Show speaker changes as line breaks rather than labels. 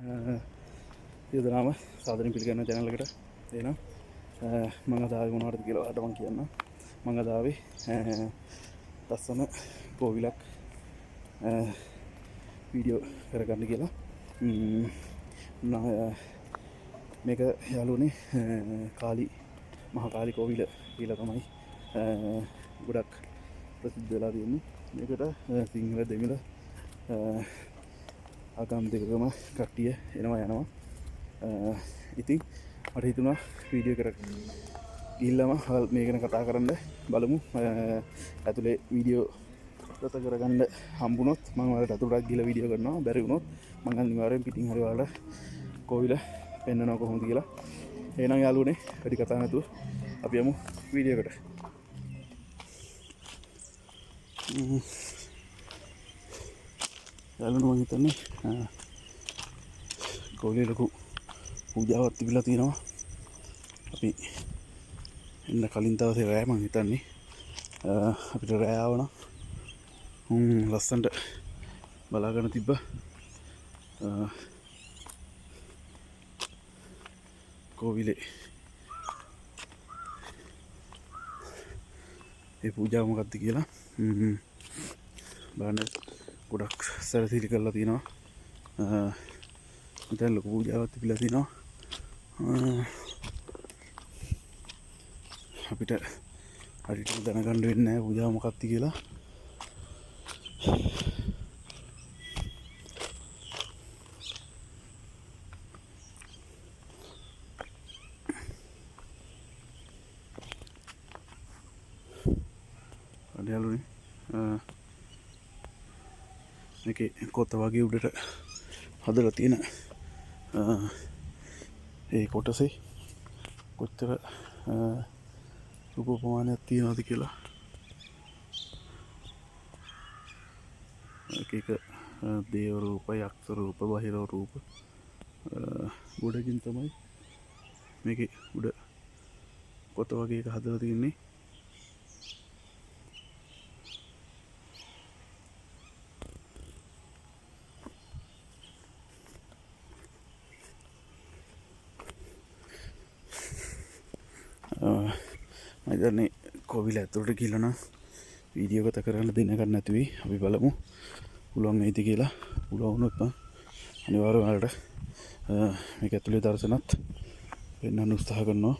යොදනාම සාදරයෙන් පිළිගන්න channel එකට. එහෙනම් මම අද ආවේ මොනවටද කියලා ඔයාලට මම කියන්නම්. මම අද ආවේ ලස්සන කෝවිලක් වීඩියෝ කරගන්න කියලා. මේක යාළුවනේ කාලි මහා කාලි කෝවිල කියලා තමයි ගොඩක් ප්‍රසිද්ධ වෙලා තියෙන්නේ. මේකට සිංහල දෙමළ ආගම් දෙකම කට්ටිය එනවා යනවා. ඉතින් මට හිතුණා වීඩියෝ කරක් ගිහිල්ලාම මේ ගැන කතා කරන්න බලමු. ඇතුලේ වීඩියෝ ගත කරගන්න හම්බුනොත් මම ඔයාලට අතුරක් ගිහලා වීඩියෝ කරනවා. බැරි වුණොත් මම අනිවාර්යෙන් පිටින් හරි ඔයාලට කෝවිල පෙන්නනවා කොහොමද කියලා. එහෙනම් යාළුවනේ වැඩි කතා නැතුව අපි යමු වීඩියෝ එකට. යාළුවනේ මම හිතන්නේ කෝවිලේ ලොකු පූජාවක් තිබිලා තියෙනවා. අපි එන්න කලින් දවසේ රෑ මම හිතන්නේ අපිට රෑ ආවනම් ලස්සනට බලාගෙන තිබ්බා. කෝවිලේ ඒ පූජාව මොකක්ද කියලා බලන්න ගොඩක් සැරසිලි කරලා තියෙනවා. මෙතන ලොකු පූජාවක් තිබිලා තියෙනවා. අපිට හරියට දැනගන්න වෙන්නේ නැහැ පූජාව මොකක්ද කියලා. යාළුවනේ මේකේ කොත්ත වගේ උඩට හදලා තියෙන ඒ කොටසේ කොච්චර රූප ප්‍රමාණයක් තියෙනවද කියලා එක දේව රූප, යක්ෂ රූප, බහිරව රූප ගොඩකින් තමයි මේකේ උඩ කොත්ත වගේ එක හදලා තියෙන්නේ. මම හිතන්නේ කෝවිල ඇතුළට ගිහලා නම් වීඩියෝ ගත කරන්න දෙන්න ගන්න නැති වෙයි. අපි බලමු පුළුවන් වෙයිද කියලා. පුළුවන් වුණොත් නම් අනිවාර්යයෙන් ඔයාලට මේක ඇතුළේ දර්ශනත් වෙන්නන්න උත්සාහ කරනවා.